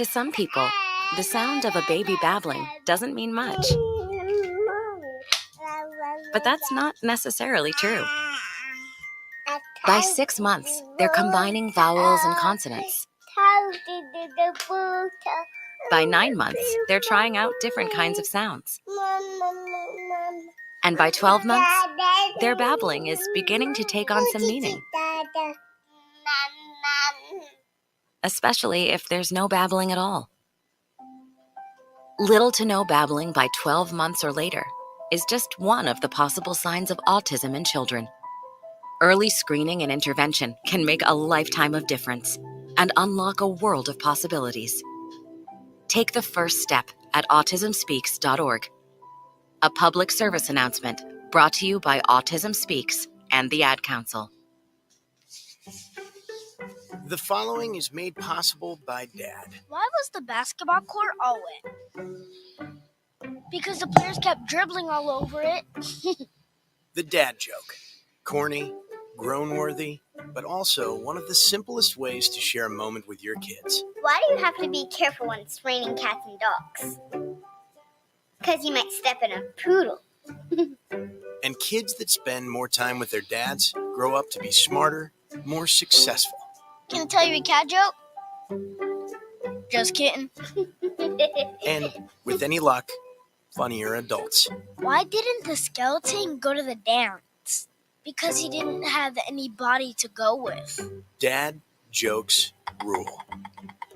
To some people, the sound of a baby babbling doesn't mean much. But that's not necessarily true. By 6 months, they're combining vowels and consonants. By 9 months, they're trying out different kinds of sounds. And by 12 months, their babbling is beginning to take on some meaning. Especially if there's no babbling at all. Little to no babbling by 12 months or later is just one of the possible signs of autism in children. Early screening and intervention can make a lifetime of difference and unlock a world of possibilities. Take the first step at autismspeaks.org. A public service announcement brought to you by Autism Speaks and the Ad Council. The following is made possible by Dad. Why was the basketball court all wet? Because the players kept dribbling all over it. The dad joke. Corny, grown-worthy, but also one of the simplest ways to share a moment with your kids. Why do you have to be careful when it's raining cats and dogs? Because you might step in a poodle. And kids that spend more time with their dads grow up to be smarter, more successful. Can I tell you a cat joke? Just kidding. And, with any luck, funnier adults. Why didn't the skeleton go to the dance? Because he didn't have anybody to go with. Dad jokes rule.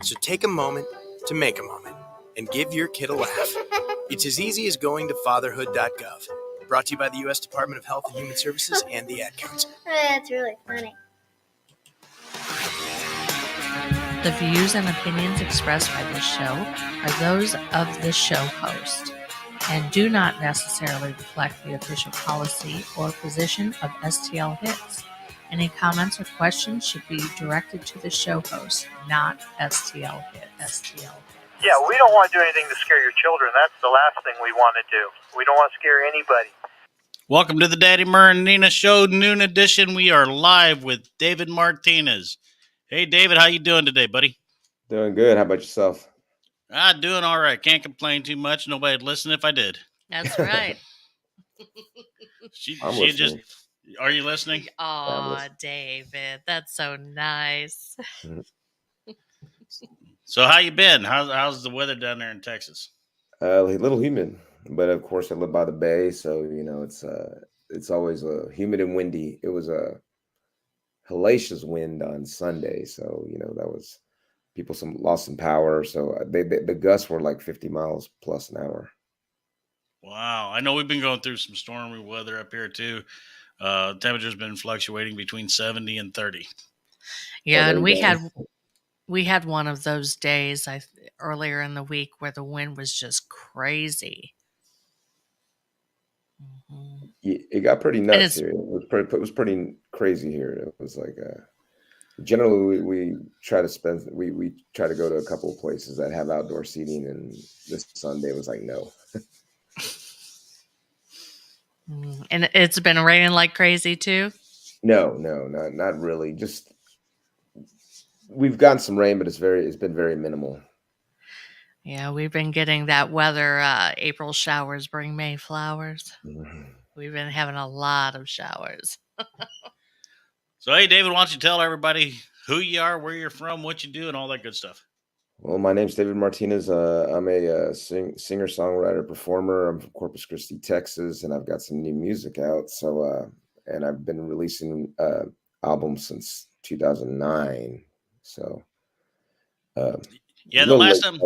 So take a moment to make a moment and give your kid a laugh. It's as easy as going to fatherhood.gov. Brought to you by the U.S. Department of Health and Human Services and the Ad Council. That's really funny. The views and opinions expressed by this show are those of the show host and do not necessarily reflect the official policy or position of STL Hits. Any comments or questions should be directed to the show host, not STL Hit. Yeah, we don't want to do anything to scare your children. That's the last thing we want to do. We don't want to scare anybody. Welcome to the Daddy Murr and Nina Show Noon Edition. We are live with David Martinez. Hey, David, how you doing today, buddy? Doing good. How about yourself? Doing all right. Can't complain too much. Nobody'd listen if I did. That's right. She listening. just. Are you listening? Oh, David, that's so nice. So how you been? How's the weather down there in Texas? A little humid, but of course I live by the bay, so you know it's always humid and windy. It was a hellacious wind on Sunday, so you know that was people lost some power. So the gusts were like 50 miles plus an hour. Wow, I know we've been going through some stormy weather up here too. Temperature's been fluctuating between 70 and 30. Yeah, and we had one of those days earlier in the week where the wind was just crazy. Mm-hmm. It got pretty nuts here. It was pretty crazy here. It was like generally we try to we try to go to a couple of places that have outdoor seating, and this Sunday was like no. And it's been raining like crazy too? No, not really. Just we've gotten some rain, but it's been very minimal. Yeah, we've been getting that weather. April showers bring May flowers. Mm-hmm. We've been having a lot of showers. So, hey, David, why don't you tell everybody who you are, where you're from, what you do, and all that good stuff? Well, my name's David Martinez. I'm a singer-songwriter, performer. I'm from Corpus Christi, Texas, and I've got some new music out. So, and I've been releasing albums since 2009. So, yeah, the last time.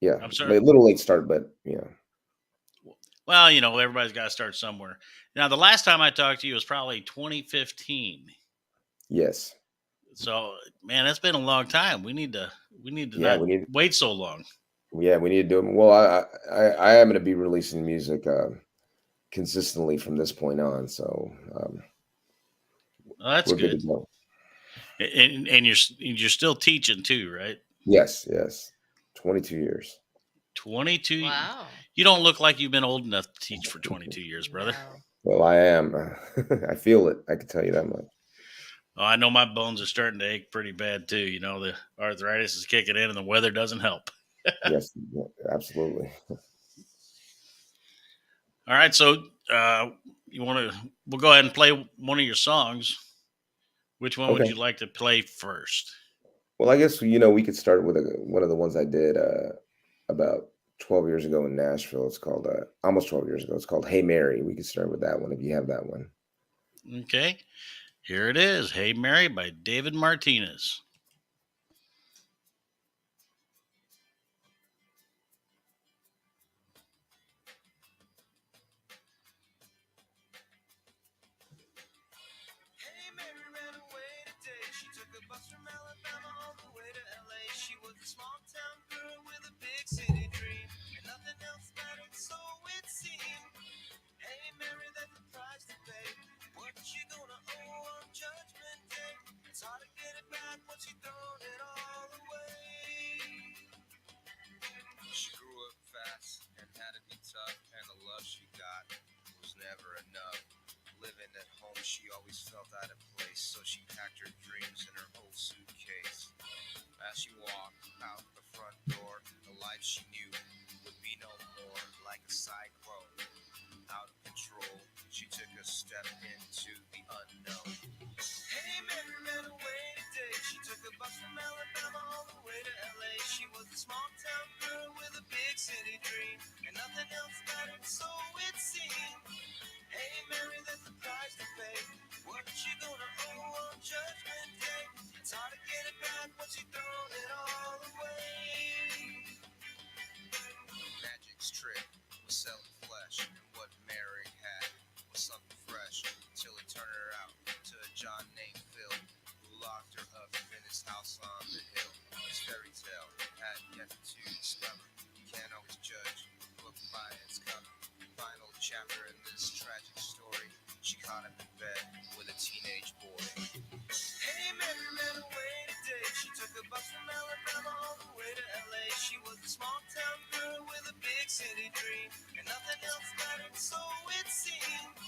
Yeah, I'm sorry. A little late start, but yeah. Well, you know, everybody's got to start somewhere. Now, the last time I talked to you was probably 2015. Yes. So, man, that's been a long time. We need to wait so long. Yeah, we need to do it. Well, I am going to be releasing music consistently from this point on. So, well, that's good. Good to go. And you're still teaching too, right? Yes. 22 years. 22. Wow. You don't look like you've been old enough to teach for 22 years, brother. Wow. Well, I am. I feel it. I can tell you that much. Oh, I know my bones are starting to ache pretty bad too. The arthritis is kicking in, and the weather doesn't help. Yes, yeah, absolutely. All right, so you want to? We'll go ahead and play one of your songs. Which one would Okay. you like to play first? Well, I guess we could start with one of the ones I did about 12 years ago in Nashville. It's called almost 12 years ago. It's called "Hey Mary." We could start with that one if you have that one. Okay, here it is. "Hey Mary" by David Martinez. Hey, Mary ran away today. She took a bus from Alabama all the way to LA. She was a small town girl with a big city dream, and nothing else mattered, so it seemed. Hey, Mary, that's the price to pay. What you gonna owe on Judgment Day? It's hard to get it back once you thrown it all away. She grew up fast and had to be tough, and the love she got was never enough. Living at home, she always felt out of place, so she packed her dreams in her old suitcase. As she walked out the front door, the life she knew would be no more, like a cyclone, out of control. She took a step into the unknown. Hey, Mary ran away today. She took a bus from Alabama all the way to LA. She was a small town girl with a big city dream, and nothing else mattered, so it seemed. Hey, Mary, that's the price to pay. What you gonna owe on Judgment Day? It's hard to get it back once you thrown it all away. Magic's trick was selling flesh, and what Mary had was something fresh, till it turned her out to a John named Phil, who locked her up in his house on the hill. His fairy tale had yet to discover. You can't always judge a book by its cover. Final chapter in this tragic story, she caught him in bed with a teenage boy. Hey, Mary ran away today. She took a bus from Alabama all the way to LA. She was a small town girl with a big city dream, and nothing else mattered, so it seemed.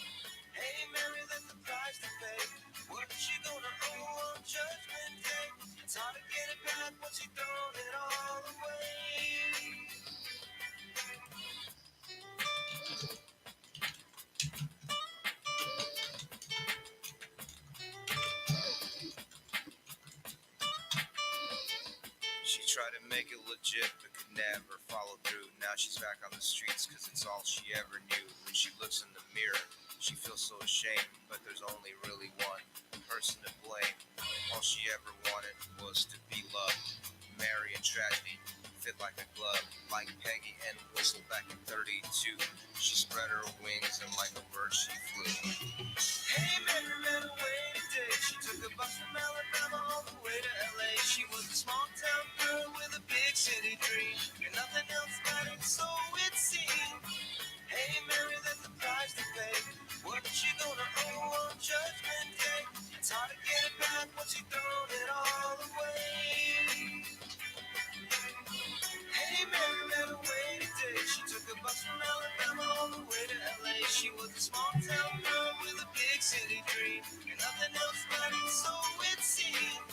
Hey, Mary, that's the price to pay. What you gonna owe on Judgment Day? It's hard to get it back once you thrown it all away. She tried to make it legit, but could never follow through. Now she's back on the streets, cause it's all she ever knew. When she looks in the mirror, she feels so ashamed, but there's only really one person to blame. All she ever wanted was to be loved. Mary and tragedy fit like a glove, like Peggy and Whistle back in 32. She spread her wings and like a bird she flew. Hey, Mary ran away today. She took a bus from Alabama all the way to LA. She was a small town girl with a big city dream, and nothing else mattered, so it seemed. Hey, Mary, that's the price to pay. What you gonna owe on Judgment Day? It's hard to get it back once you thrown it all away. Hey, Mary ran away today. She took a bus from Alabama all the way to LA. She was a small town girl with a big city dream, and nothing else mattered, so it seemed.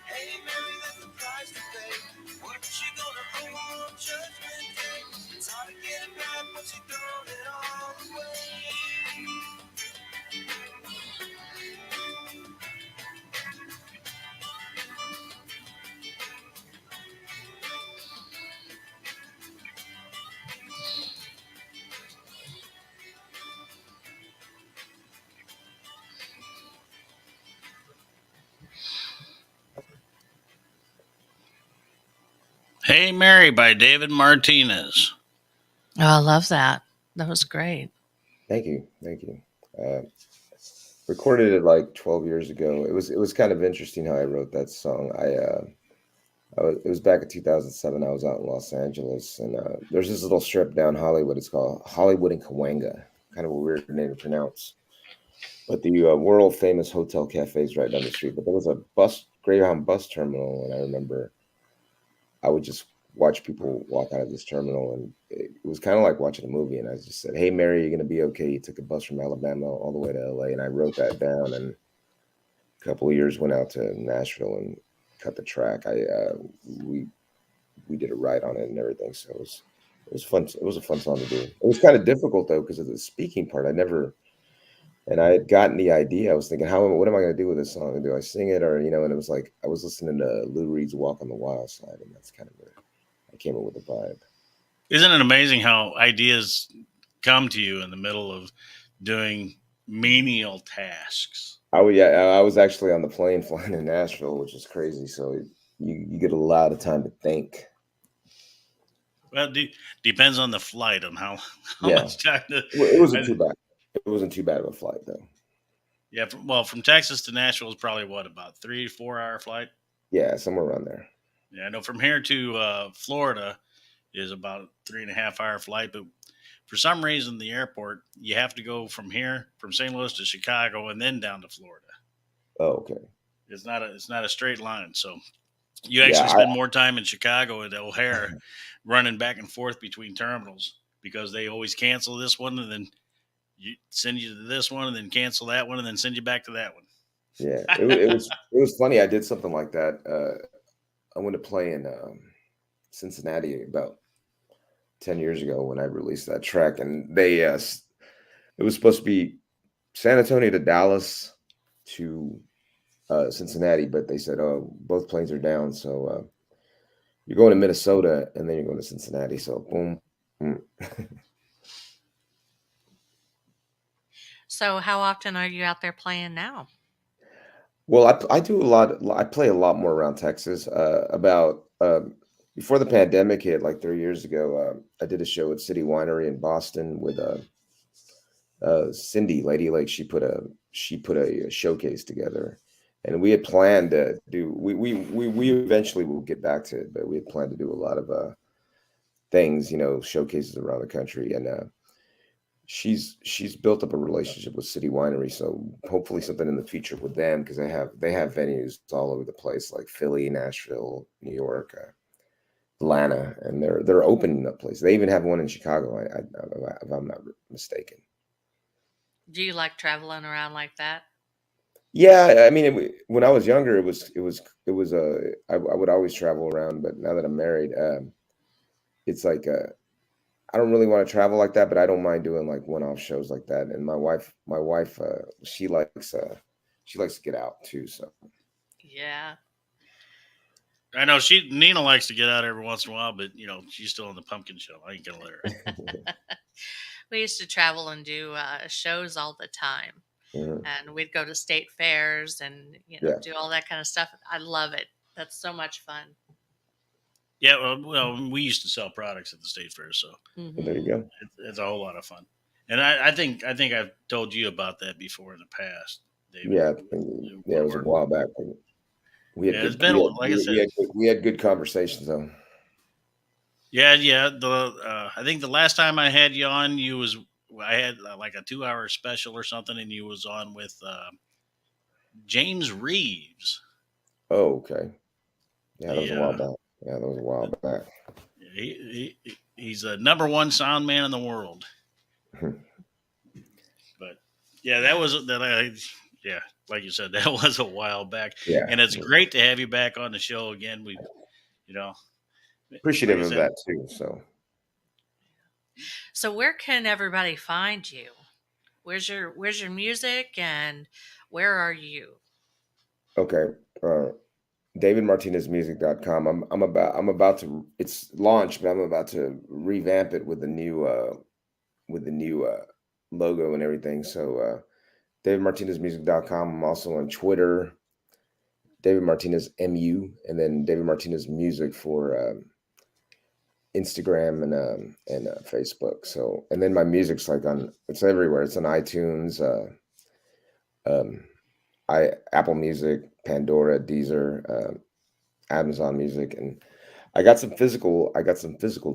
Hey, Mary, that's the price to pay. What you gonna owe on Judgment Day? It's hard to get it back once you thrown it all away. "Hey Mary" by David Martinez. Oh, I love that. That was great. Thank you, thank you. Uh, Recorded it like 12 years ago. It was kind of interesting how I wrote that song. It was back in 2007. I was out in Los Angeles, and there's this little strip down Hollywood. It's called Hollywood and Cahuenga. Kind of a weird name to pronounce. But the world famous hotel cafe is right down the street. But there was a Greyhound bus terminal, and I remember I would just watch people walk out of this terminal, and it was kind of like watching a movie. And I just said, "Hey, Mary, you're gonna be okay." You took a bus from Alabama all the way to LA, and I wrote that down. And couple of years went out to Nashville and cut the track. We we did a ride on it and everything, so it was fun. It was a fun song to do. It was kind of difficult though because of the speaking part. And I had gotten the idea. I was thinking, what am I going to do with this song? Do I sing it or And it was like I was listening to Lou Reed's "Walk on the Wild Side," and that's kind of where I came up with the vibe. Isn't it amazing how ideas come to you in the middle of doing menial tasks? I was actually on the plane flying in Nashville, which is crazy. So you get a lot of time to think. Well, depends on the flight on how Yeah, much time to. it wasn't too bad. It wasn't too bad of a flight though. Yeah, from Texas to Nashville is probably what, about 3 4 hour flight. Yeah, somewhere around there. Yeah, I know from here to Florida is about a 3.5 hour flight, but for some reason the airport you have to go from here from St. Louis to Chicago and then down to Florida. Oh, okay. It's not a straight line, so you Yeah, actually spend more time in Chicago at O'Hare running back and forth between terminals because they always cancel this one and then send you to this one and then cancel that one and then send you back to that one. yeah. It was funny. I did something like that. I went to play in Cincinnati about 10 years ago when I released that track, and it was supposed to be San Antonio to Dallas to Cincinnati, but they said, "Oh, both planes are down, so you're going to Minnesota and then you're going to Cincinnati." So boom. So, how often are you out there playing now? Well, I do a lot. I play a lot more around Texas. About before the pandemic hit, like 3 years ago, I did a show at City Winery in Boston with Cindy Lady Lake. She put a showcase together, and we had planned to do. We eventually will get back to it, but we had planned to do a lot of things, showcases around the country, and she's built up a relationship with City Winery, so hopefully something in the future with them because they have venues all over the place like Philly, Nashville, New York, Atlanta, and they're opening up places. They even have one in Chicago, if I'm not mistaken. Do you like traveling around like that? Yeah, I mean, when I was younger, I would always travel around, but now that I'm married, it's like I don't really want to travel like that, but I don't mind doing like one-off shows like that. And my wife, she likes to get out too. So Yeah. I know Nina likes to get out every once in a while, but she's still on the pumpkin show. I ain't gonna let her. We used to travel and do shows all the time. mhm. And we'd go to state fairs and Yeah, do all that kind of stuff. I love it. That's so much fun. Yeah, well, we used to sell products at the state fair, so well, there you Hmm. go. it's a whole lot of fun. And I think I've told you about that before in the past, David. Yeah, yeah, it was a Or- while back. We had Yeah, it's good, been like I said. we had good conversations though. Yeah. I think the last time I had you on, I had like a 2 hour special or something, and you was on with James Reeves. Oh, okay. Yeah, that was a while Yeah, back. Yeah, that was a while back. he's the number one sound man in the world. But yeah, that was that. Yeah, like you said, that was a while back, Yeah, and it's great to have you back on the show again. You know, appreciative like I of said, that too. So where can everybody find you? Where's your music and where are you? Okay. DavidMartinezMusic.com. I'm about to it's launched, but I'm about to revamp it with the new logo and everything. So DavidMartinezMusic.com. I'm also on Twitter, David Martinez MU, and then David Martinez Music for Instagram and Facebook. So and then my music's it's everywhere. It's on iTunes, um, Apple Music, Pandora, Deezer, Amazon Music, and I got some physical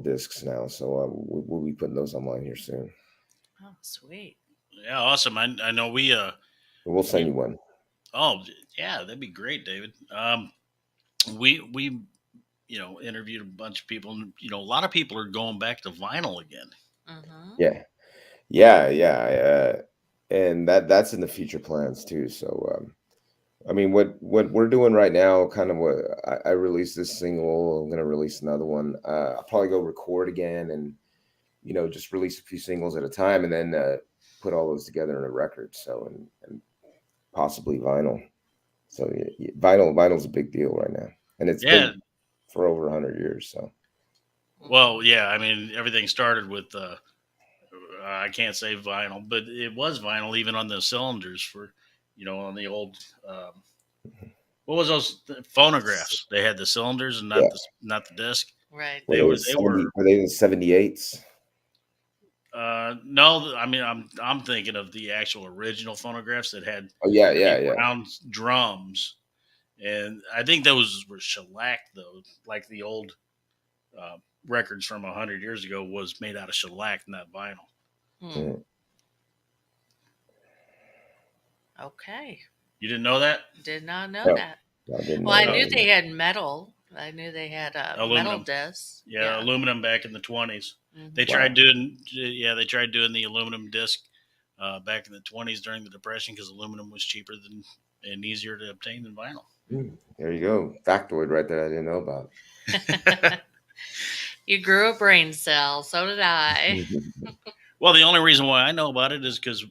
discs now, so we'll be putting those online here soon. Oh, sweet. yeah, awesome. I know We'll send you one. Oh yeah, that'd be great, David. We interviewed a bunch of people, and a lot of people are going back to vinyl again. Hmm. Yeah, yeah, yeah, and that's in the future plans too. So I mean, what we're doing right now, kind of what I released this single. I'm gonna release another one. I'll probably go record again and just release a few singles at a time, and then put all those together in a record. So and possibly vinyl. So yeah, vinyl's a big deal right now, and it's Yeah. been for over 100 years. So Well, yeah. I mean, everything started with I can't say vinyl, but it was vinyl even on the cylinders for, on the old. What was those phonographs? They had the cylinders and yeah, not the disc. Right. were They they were the they were 78s? No, I mean I'm thinking of the actual original phonographs that had Oh yeah, heavy yeah, yeah. round drums, and I think those were shellac though, like the old uh, records from 100 years ago was made out of shellac, not vinyl. Hmm. Mm. Okay. You didn't know that? Did not know No, that. I didn't Well, know I that knew Uh, either. they had metal. I knew they had metal Aluminum. discs. Yeah, Yeah. aluminum back in the 20s. They Hmm. tried Wow. doing they tried doing the aluminum disc back in the 20s during the Depression because aluminum was cheaper than and easier to obtain than vinyl. There you go. Factoid right there I didn't know about. You grew a brain cell. So did I. Well, the only reason why I know about it is because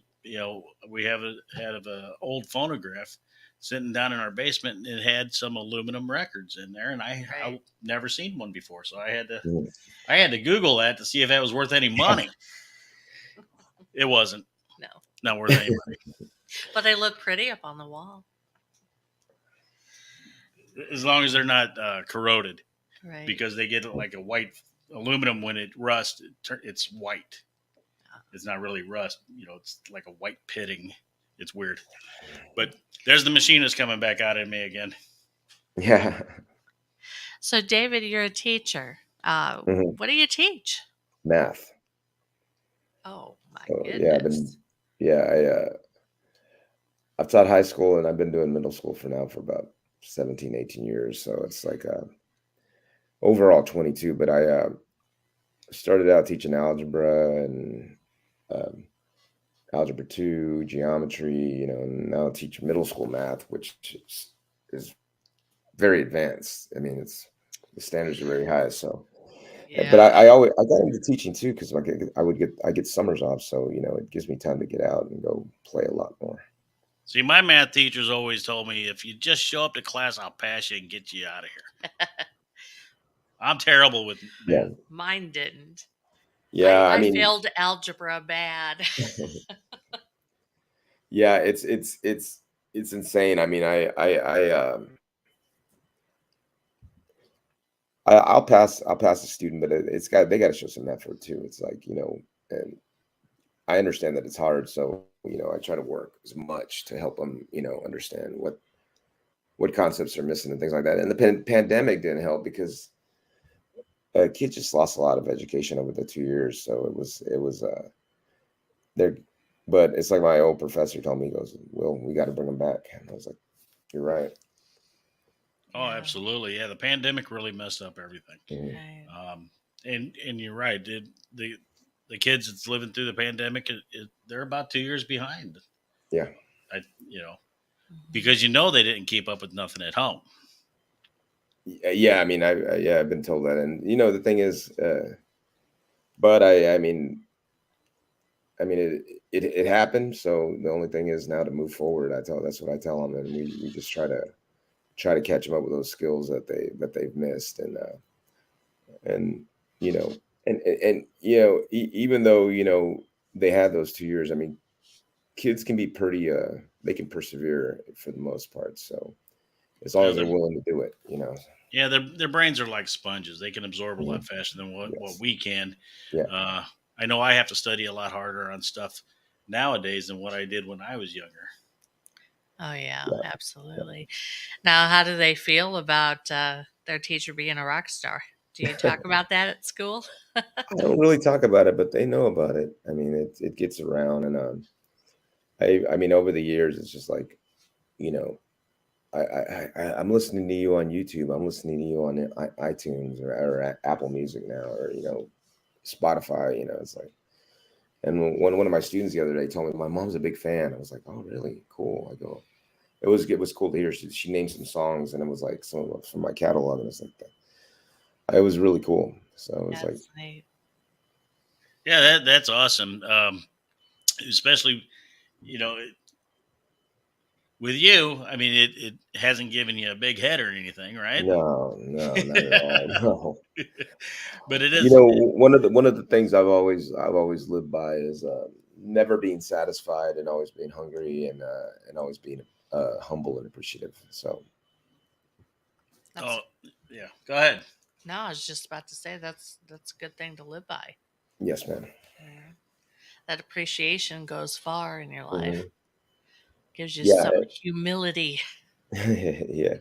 we had a old phonograph sitting down in our basement, and it had some aluminum records in there, and I Right. never seen one before, so I had to Mm. Google that to see if that was worth any money. It wasn't. No. Not worth any money. But they look pretty up on the wall. As long as they're not corroded, Right. because they get like a white aluminum when it rusts. It's white. It's not really rust. It's like a white pitting. It's weird. But there's the machinist coming back out at me again. Yeah. So, David, you're a teacher. Mhm. What do you teach? Math. Oh, my So yeah, goodness. I've taught high school and I've been doing middle school for about 17, 18 years. So it's like overall 22, but I started out teaching algebra and um, algebra 2, geometry, and now I teach middle school math, which is very advanced. I mean, the standards are very high. So, but Yeah. I got into teaching too because I get summers off, so it gives me time to get out and go play a lot more. See, my math teachers always told me if you just show up to class, I'll pass you and get you out of here. I'm terrible with Yeah, math. Mine didn't. yeah. I I mean, failed algebra bad. yeah. It's insane. I mean, I'll pass a student, but they got to show some effort too. It's like and I understand that it's hard, so I try to work as much to help them understand what concepts are missing and things like that. And the pandemic didn't help because kids just lost a lot of education over the 2 years. So it was there, but it's like my old professor told me, he goes, "Well, we got to bring them back." And I was like, "You're right." Oh, Yeah. absolutely. Yeah, the pandemic really messed up everything. Mhm. Right. And you're right. The kids that's living through the pandemic, they're about 2 years behind. Yeah, I, Mhm. because they didn't keep up with nothing at home. yeah. I mean, I've been told that, and the thing is, but I mean, it happened. So the only thing is now to move forward. That's what I tell them, and we just try to catch them up with those skills that they've missed, and you know, and even though they had those 2 years, I mean, kids can be pretty they can persevere for the most part. So as long Yeah, as they're willing to do it, their brains are like sponges. They can absorb a lot Mhm. faster than what Yes, we can. yeah, Uh, I know I have to study a lot harder on stuff nowadays than what I did when I was younger. Oh, yeah, yeah. absolutely. Now, how do they feel about their teacher being a rock star? Do you talk about that at school? I don't really talk about it, but they know about it. I mean, it gets around, and I mean, over the years, it's just like you know, I'm listening to you on YouTube. I'm listening to you on iTunes or Apple Music now, or Spotify. It's like, and one of my students the other day told me my mom's a big fan. I was like, oh, really? Cool. I go, it was cool to hear. She named some songs, and it was like some of from my catalog, and it's like that. It was really cool. So it was like, That's neat. Yeah, that's awesome. Especially, you know, with you. I mean, it hasn't given you a big head or anything, right? no, no, not at all. No. But it You is. know, one of the things I've always lived by is never being satisfied and always being hungry and always being humble and appreciative. So That's Oh, yeah. Go ahead. no, I was just about to say that's a good thing to live by. yes, man. Yeah. That appreciation goes far in your life. Hmm. Gives you Yeah, some humility. yeah.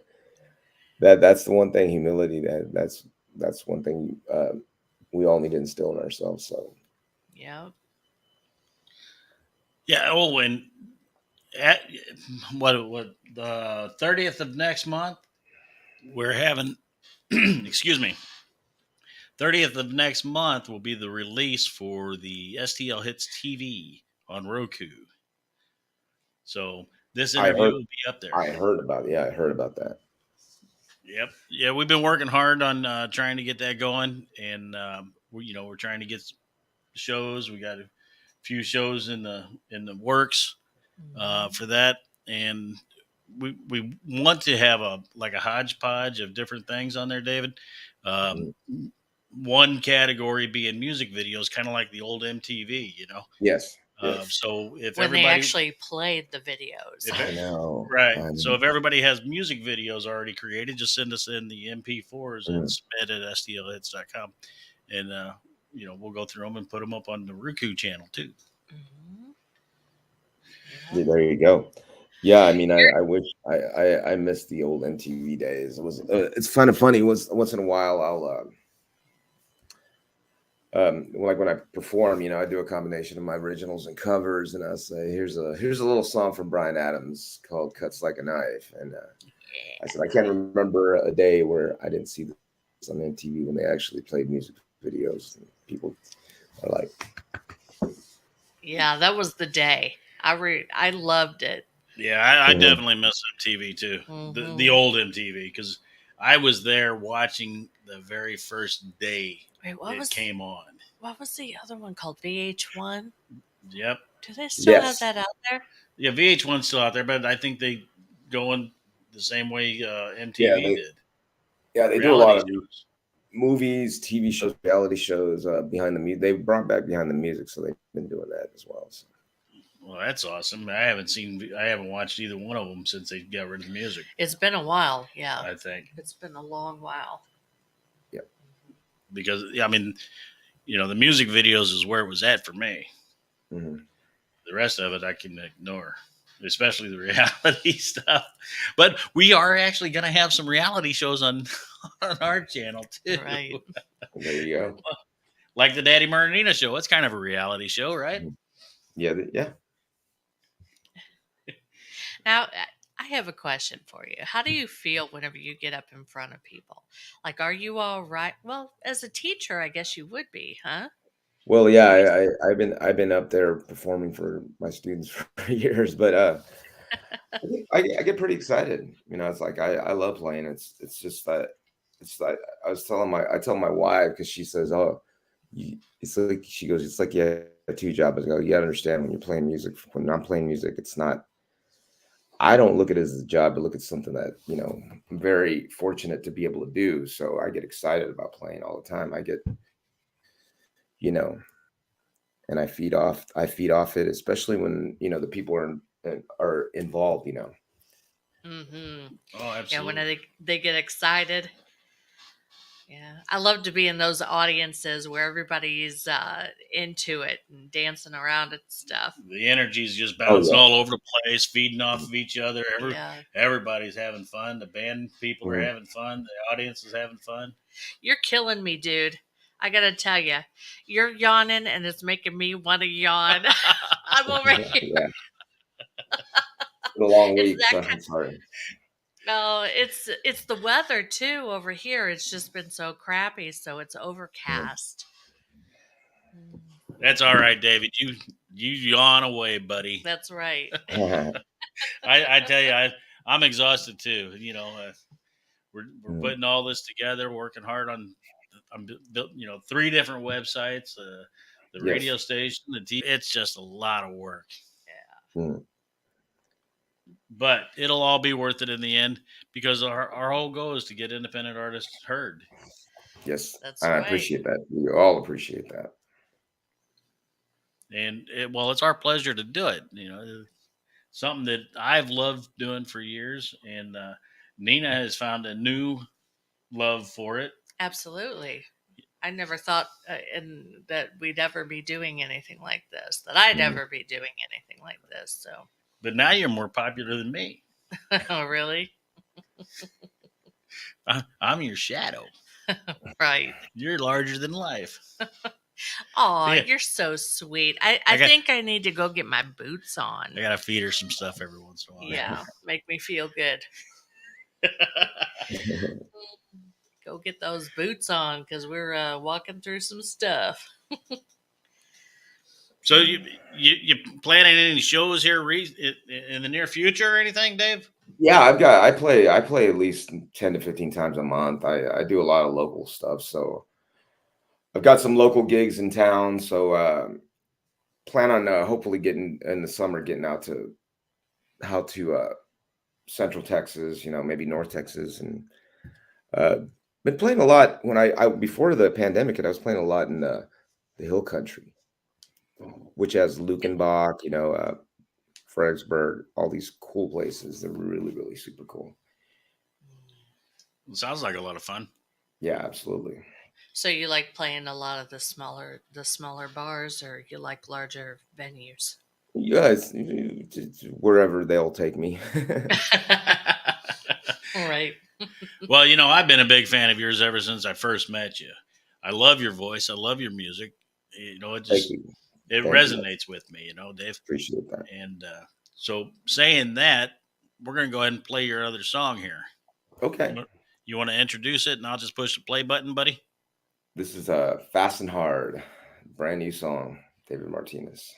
That's the one thing. Humility. That's one thing we all need to instill in ourselves. So Yeah. Yeah. Oh, and at what the 30th of next month we're having. Excuse me. 30th of next month will be the release for the STL Hits TV on Roku. So this I interview heard will be up there. I heard about yeah I heard about that. Yep. Yeah, we've been working hard on trying to get that going, and we're trying to get shows. We got a few shows in the works Mhm. for that, and we want to have a hodgepodge of different things on there, David. Mhm. Um, One category being music videos, kind of like the old MTV, you know. Yes, yes. So if When they everybody, actually played the videos. if I it, know. right, I so know. if everybody has music videos already created, just send us in the MP4s and Mhm. submit at stlhits.com, and we'll go through them and put them up on the Roku channel too. Mhm. Yeah. Yeah, there you go. Yeah, I mean, I wish I miss the old MTV days. It's kind of funny. Once in a while I'll like when I perform, I do a combination of my originals and covers, and I say, here's a little song from Brian Adams called "Cuts Like a Knife," and I said I can't remember a day where I didn't see this on MTV when they actually played music videos. And people are like, Yeah, that was the day. I loved it. Yeah, I "Mhm, definitely miss MTV too, the Hmm. old MTV, because I was there watching the very first day Wait, it came on. what was the other one called? VH1? Yep. Do they still have yes, that out there? Yeah, VH1's still out there, but I think they going the same way yeah, MTV they did. yeah they do a Reality lot of shows. movies, TV shows, reality shows behind the music. They brought back behind the music, so they've been doing that as well. So. Well, that's awesome. I haven't watched either one of them since they got rid of the music. It's been a while. Yeah, I think it's been a long while. Yeah. because I mean, the music videos is where it was at for me. Hmm. The rest of it I can ignore, especially the reality stuff. But we are actually going to have some reality shows on on our channel too, Right. There you go. like the Daddy Martinez show. It's kind of a reality show, right? Mhm. Yeah, yeah. Now, I have a question for you. How do you feel whenever you get up in front of people? Like, are you all right? Well, as a teacher, I guess you would be, huh? Well, yeah, Do you? I've been up there performing for my students for years, but I get pretty excited. It's like I love playing. It's just that it's like I tell my wife because she says, "Oh, it's like," she goes, "It's like you have two jobs." I go, "You gotta understand when you're playing music. When I'm playing music, it's not. I don't look at it as a job, but look at something that I'm very fortunate to be able to do. So I get excited about playing all the time. I get you know, and I feed off it, especially when the people are involved. Mm-hmm. Oh, Yeah, when absolutely. they get excited. Yeah, I love to be in those audiences where everybody's into it and dancing around and stuff. The energy's just Oh bouncing yeah. all over the place, feeding off of each other. Yeah, Everybody's having fun. The band people are Mhm. having fun. The audience is having fun. you're killing me, dude. I gotta tell you, you're yawning and it's making me want to yawn. I'm over here. Yeah, it's been a long It's week, that so kind. I'm sorry. No, it's the weather too over here. It's just been so crappy, so it's Mhm. overcast. Mm, That's all right, David. You yawn away, buddy. that's right. I tell you, I'm exhausted too. We're Mm, putting all this together, working hard on. I'm built, 3 different websites, the yes. radio station, the TV. It's just a lot of work, Mm, but it'll all be worth it in the end because our whole goal is to get independent artists heard. yes. That's I right. appreciate that. We all appreciate that. And it's our pleasure to do it. Something that I've loved doing for years, and Nina has found a new love for it. Absolutely. I never thought that we'd ever be doing anything like this, that I'd Mm. ever be doing anything like this. So, But now you're more popular than me. oh, really? I'm your shadow. Right. You're larger than life. Oh, Yeah. you're so sweet. I think I need to go get my boots on. I gotta feed her some stuff every once in a while. Yeah, make me feel good. Go get those boots on because we're walking through some stuff. So you planning any shows here in the near future or anything, Dave? Yeah, I play at least 10 to 15 times a month. I do a lot of local stuff, so I've got some local gigs in town. So plan on hopefully getting in the summer, getting out to Central Texas, maybe North Texas, and uh, been playing a lot when I before the pandemic. I was playing a lot in the Hill Country, which has Lukenbach, Fredericksburg, all these cool places. They're really, really super cool. It sounds like a lot of fun. Yeah, absolutely. So you like playing a lot of the smaller bars, or you like larger venues? Yeah, it's wherever they'll take me. Right. Well, I've been a big fan of yours ever since I first met you. I love your voice. I love your music. It Thank just you. it Thank you. resonates with me, Dave. Appreciate that. And so, saying that, we're going to go ahead and play your other song here. Okay. You want to introduce it, and I'll just push the play button, buddy? This is Fast and Hard, brand new song, David Martinez.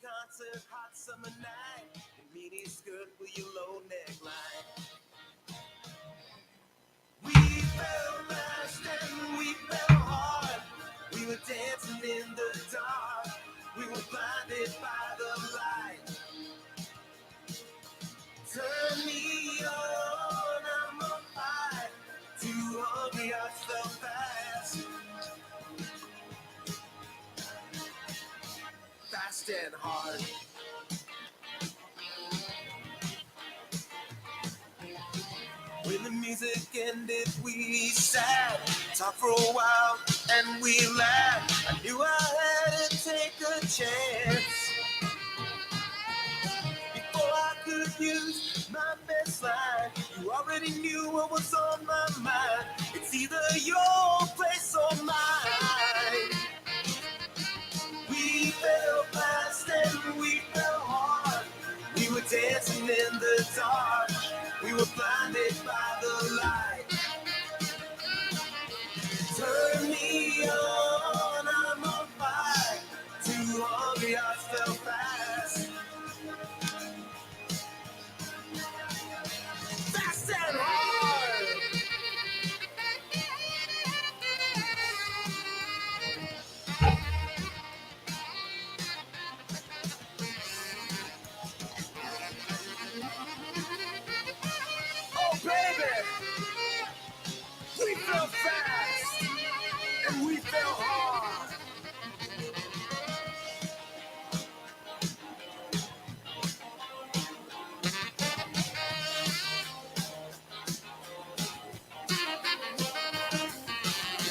Concert, hot summer night, mini skirt with your low neckline. We fell fast and we fell hard. We were dancing in the dark. We were blinded by the light. Turn me on, I'm on fire. Too hungry, I fell fast. Fast and hard. When the music ended, we sat, talked for a while, and we laughed. I knew I had to take a chance. Before I could use my best line, you already knew what was on my mind. It's either your place or mine. We fell fast and we fell hard. We were dancing in the dark. We were blinded by the light. Turn me on, I'm on fire. Too hungry, I fell fast. Fast and hard. Oh, baby. We fell fast and we fell hard.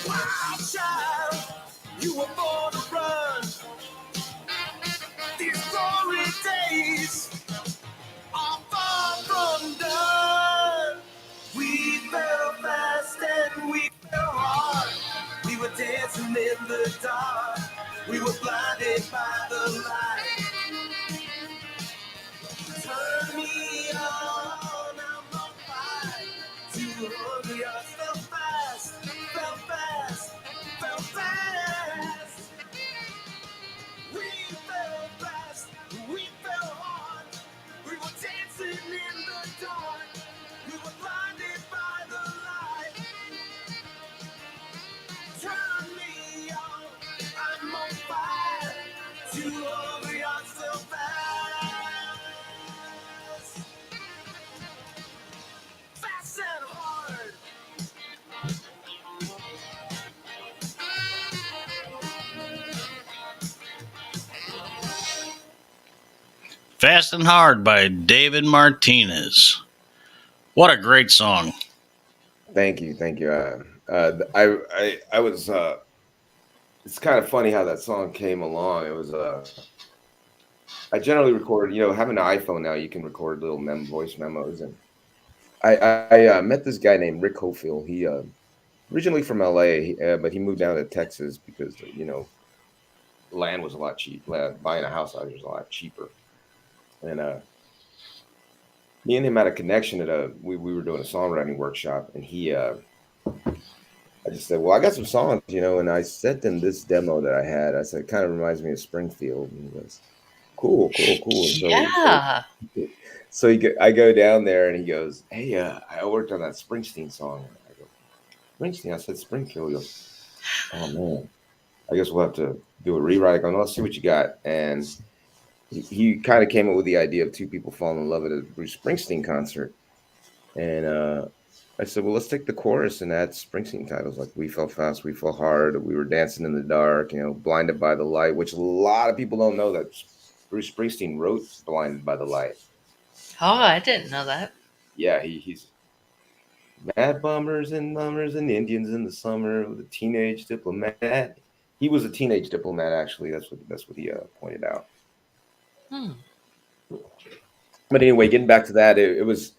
Wild child, you were born to run. These glory days are far from done. We fell fast and we fell hard. We were dancing in the dark. We were blinded by the light. Turn me on, I'm on fire. Too hungry, I fell fast, fell fast, fell fast. We fell fast, we fell hard. We were dancing in the dark. We were blinded by the light. Turn me on, I'm on fire. Too hungry, I fell fast. Fast and hard. Fast and Hard by David Martinez. What a great song. Thank you, thank you. I was. It's kind of funny how that song came along. It was. I generally record. Having an iPhone now, you can record little voice memos, and I met this guy named Rick Hofield. He originally from LA, but he moved down to Texas because land was a lot cheap. Buying a house out here is a lot cheaper, and me and him had a connection at we were doing a songwriting workshop, and I just said, well, I got some songs, and I sent him this demo that I had. I said, it kind of reminds me of Springfield. And he goes, cool. Yeah. I go down there and he goes, hey, I worked on that Springsteen song. I go, Springsteen? I said, Springfield. He goes, oh man, I guess we'll have to do a rewrite. I go, no, let's see what you got. And he kind of came up with the idea of two people falling in love at a Bruce Springsteen concert. And I said, well, let's take the chorus and add Springsteen titles like We Fell Fast, We Fell Hard, We Were Dancing in the Dark, Blinded by the Light, which a lot of people don't know that Bruce Springsteen wrote Blinded by the Light. Oh, I didn't know that. Yeah, he's mad bummers and Indians in the summer with a teenage diplomat. He was a teenage diplomat, actually. That's what he pointed out. But anyway, getting back to that, it was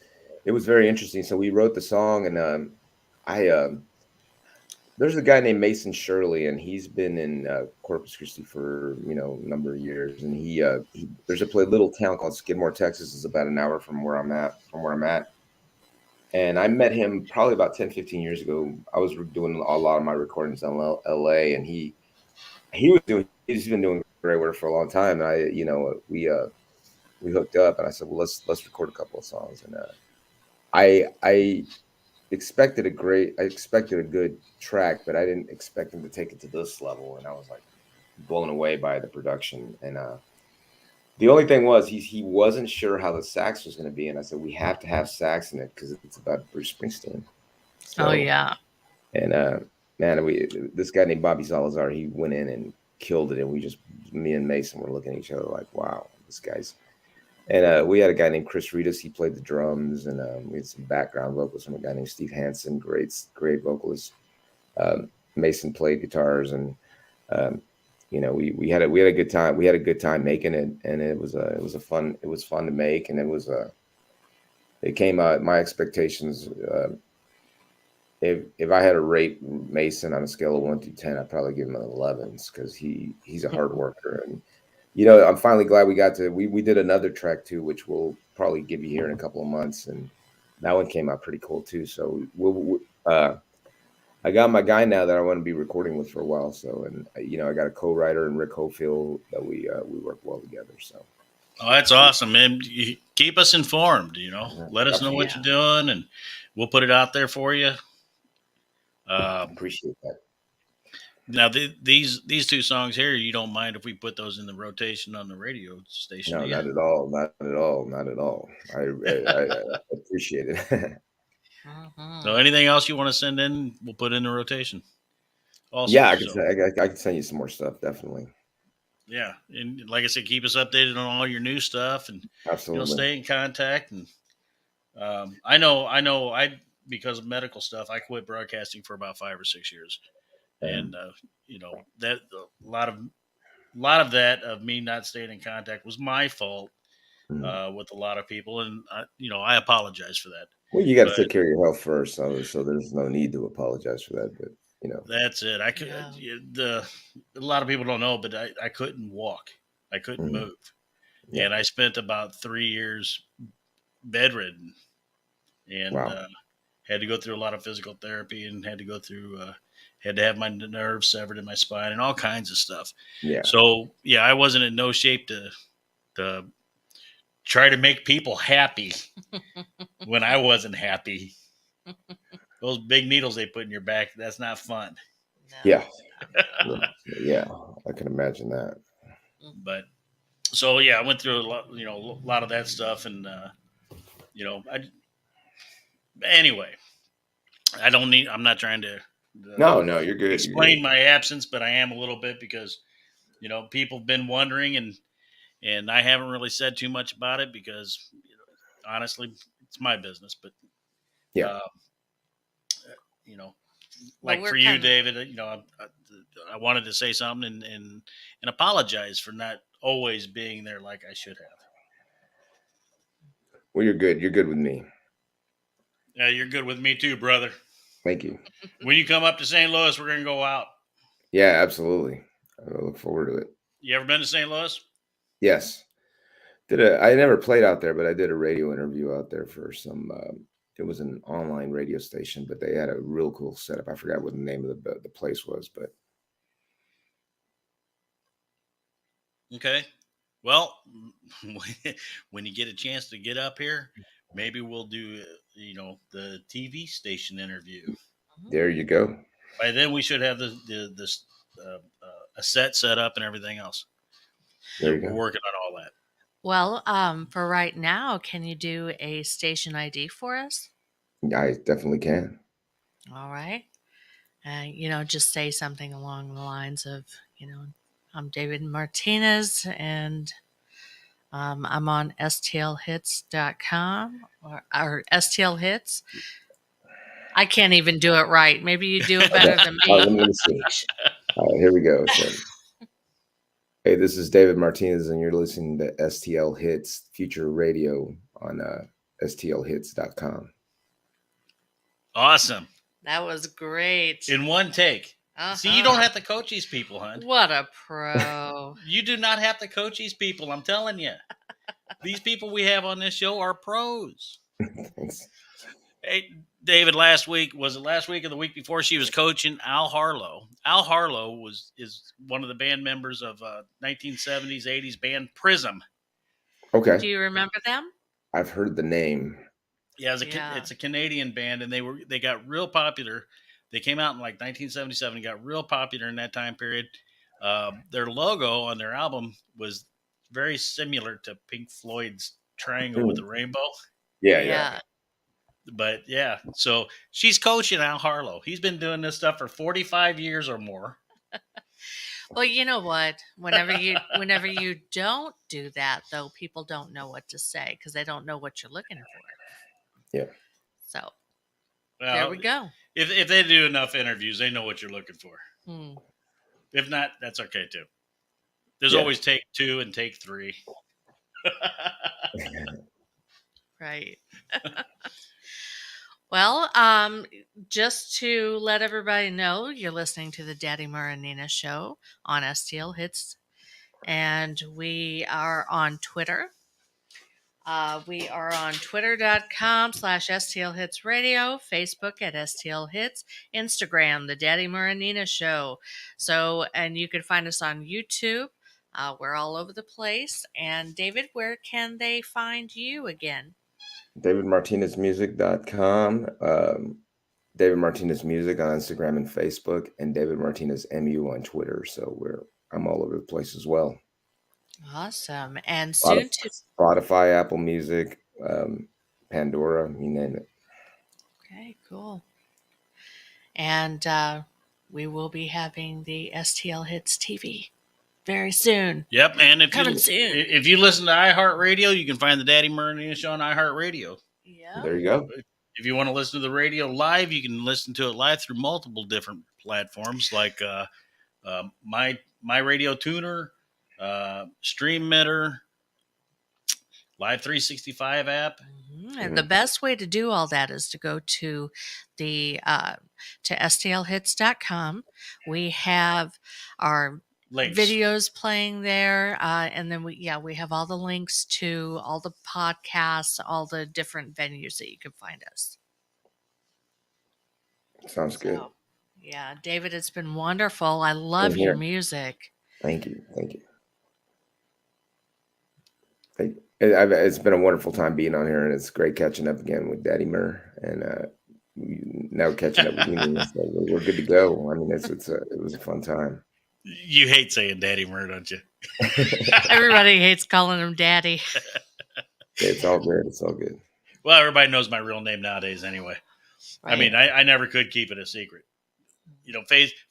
very interesting. So we wrote the song, and there's a guy named Mason Shirley, and he's been in Corpus Christi for a number of years. And there's a little town called Skidmore, Texas. It's about an hour from where I'm at. And I met him probably about 10, 15 years ago. I was doing a lot of my recordings in LA, and he's been doing great work for a long time. And we hooked up, and I said, well, let's record a couple of songs. And I expected a good track, but I didn't expect him to take it to this level. And I was like blown away by the production. And the only thing was he wasn't sure how the sax was going to be. And I said, we have to have sax in it because it's about Bruce Springsteen. So, oh, yeah. And this guy named Bobby Salazar, he went in and killed it. And me and Mason were looking at each other like, wow, this guy's. And we had a guy named Chris Ritas. He played the drums, and we had some background vocals from a guy named Steve Hansen, great vocalist. Mason played guitars, and we had a good time. We had a good time making it, and it was fun to make, and it came out. My expectations. If I had to rate Mason on a scale of 1 to 10, I'd probably give him an 11 because he's a hard worker. And I'm finally glad we did another track too, which we'll probably give you here in a couple of months, and that one came out pretty cool too. So I got my guy now that I want to be recording with for a while. So, and I got a co-writer in Rick Hofield that we work well together. So. Oh, that's awesome, man. You keep us informed, let us know what you're doing, and we'll put it out there for you. Appreciate that. Now, these two songs here, you don't mind if we put those in the rotation on the radio station? No, not at all. I appreciate it. Mm-hmm. So, anything else you want to send in, we'll put in the rotation. Also, yeah, I can send you some more stuff, definitely. Yeah, and like I said, keep us updated on all your new stuff, and absolutely stay in contact. And I know, because of medical stuff, I quit broadcasting for about 5 or 6 years. And that a lot of that of me not staying in contact was my fault with a lot of people, and I apologize for that. Well, you got to take care of your health first, so there's no need to apologize for that. But You know. That's it. I could. A lot of people don't know, but I couldn't walk. I couldn't Mhm. move, Yeah. and I spent about 3 years bedridden, and Wow. had to go through a lot of physical therapy, and had to go through. Had to have my nerves severed in my spine, and all kinds of stuff. Yeah. So yeah, I wasn't in no shape to try to make people happy when I wasn't happy. Those big needles they put in your back, that's not fun. Yeah. Yeah. I can imagine that. But so yeah, I went through a lot, a lot of that stuff, and anyway, I don't need. I'm not trying to No, no, you're good. You're good. explain my absence, but I am a little bit because people have been wondering, and I haven't really said too much about it because honestly, it's my business. But Yeah. uh, you know, Well, like we're for you, kind of David, I wanted to say something and apologize for not always being there like I should have. Well, you're good. You're good with me. Yeah, you're good with me too, brother. Thank you. When you come up to St. Louis, we're gonna go out. Yeah, absolutely. I look forward to it. You ever been to St. Louis? Yes. I never played out there, but I did a radio interview out there for some. It was an online radio station, but they had a real cool setup. I forgot what the name of the place was, but Okay. Well, when you get a chance to get up here, maybe we'll do the TV station interview. there you go. By then, we should have this a set up and everything else. There you We're go. working on all that. Well, for right now, can you do a station ID for us? I definitely can. All right. Just say something along the lines of, I'm David Martinez, and I'm on stlhits.com or STL Hits. I can't even do it right. Maybe you do it better than me. Let me see. All right, here we go. So, hey, this is David Martinez, and you're listening to STL Hits Future Radio on stlhits.com. Awesome. That was great. In one take. See, you don't have to coach these people, hon. What a pro. You do not have to coach these people. I'm telling you. These people we have on this show are pros. Thanks. Hey, David, last week or the week before, she was coaching Al Harlow. Al Harlow is one of the band members of 1970s, 80s band Prism. Okay. Do you remember them? I've heard the name. Yeah, it's a Canadian band, and they got real popular. They came out in like 1977, got real popular in that time period. Their logo on their album was very similar to Pink Floyd's triangle with the rainbow. Yeah. But yeah, so she's coaching Al Harlow. He's been doing this stuff for 45 years or more. Well, you know what? Whenever you don't do that, though, people don't know what to say because they don't know what you're looking for. Yeah. So Well, there we go. If they do enough interviews, they know what you're looking for. If not, that's okay too. There's always take 2 and take 3. Right. Well, just to let everybody know, you're listening to the Daddy Maranina Show on STL Hits, and we are on Twitter. We are on twitter.com/STL Hits Radio, Facebook at STL Hits, Instagram, the Daddy Maranina Show. So, and you can find us on YouTube. We're all over the place. And David, where can they find you again? DavidMartinezMusic.com. David Martinez Music on Instagram and Facebook, and David Martinez MU on Twitter. So I'm all over the place as well. Awesome. And soon to Spotify, Apple Music, Pandora, you name it. Okay, cool. And we will be having the STL Hits TV very soon. Yep, and soon. If you listen to iHeartRadio, you can find the Daddy Maranina Show on iHeartRadio. Yeah. There you go. If you want to listen to the radio live, you can listen to it live through multiple different platforms like my Radio Tuner, Stream Mitter, Live 365 app. And the best way to do all that is to go to the to stlhits.com. We have our Links. videos playing there, and then we have all the links to all the podcasts, all the different venues that you can find us. Sounds good. So, yeah, David, it's been wonderful. I love your music. Thank you. It's been a wonderful time being on here, and it's great catching up again with Daddy Murr, and now catching up with you. So we're good to go. I mean, it was a fun time. You hate saying Daddy Murr, don't you? Everybody hates calling him Daddy. It's all good. It's all good. Well, everybody knows my real name nowadays anyway. Right. I mean, I never could keep it a secret. You know,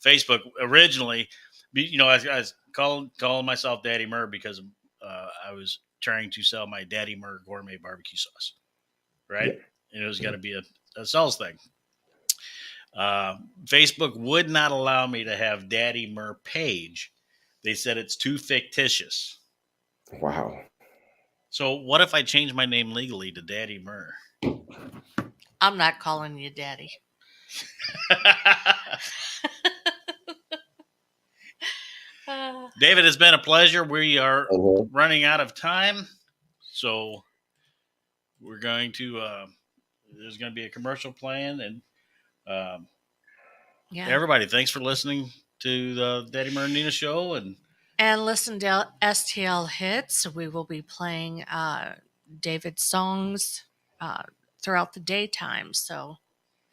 Facebook originally, you know, I was calling myself Daddy Murr because I was trying to sell my Daddy Murr gourmet barbecue sauce, right? Yeah. And it was going to be a sales thing. Facebook would not allow me to have Daddy Murr page. They said it's too fictitious. Wow. So what if I change my name legally to Daddy Murr? I'm not calling you Daddy. David, it's been a pleasure. We are running out of time, so we're going to there's going to be a commercial plan, and everybody, thanks for listening to the Daddy Murr and Nina show, and listen to STL Hits. We will be playing David's songs throughout the daytime, so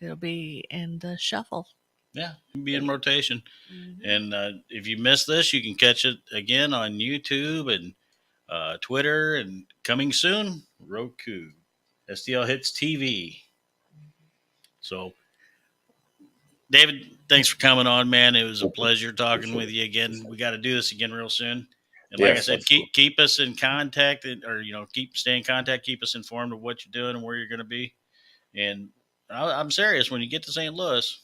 it'll be in the shuffle. Yeah, it'll be in rotation. Mm-hmm. And if you missed this, you can catch it again on YouTube and Twitter, and coming soon, Roku, STL Hits TV. So, David, thanks for coming on, man. It was a pleasure talking with you again. We got to do this again real soon. And like I said, keep us in contact, or stay in contact. Keep us informed of what you're doing and where you're going to be. And I'm serious. When you get to St. Louis,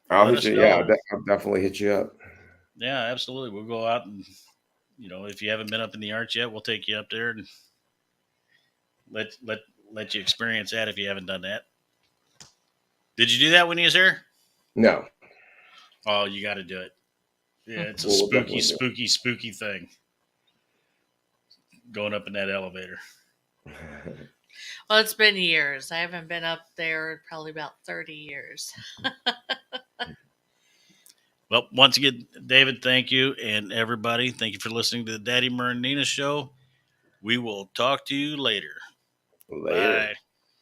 I'll hit you. Yeah, I'll definitely hit you up. Yeah, absolutely. We'll go out and, if you haven't been up in the Arch yet, we'll take you up there and let you experience that if you haven't done that. Did you do that when he was here? No. Oh, you got to do it. Yeah, it's a spooky thing. Going up in that elevator. Well, it's been years. I haven't been up there probably about 30 years. Well, once again, David, thank you. And everybody, thank you for listening to the Daddy Murr and Nina show. We will talk to you later. Bye.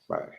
Bye.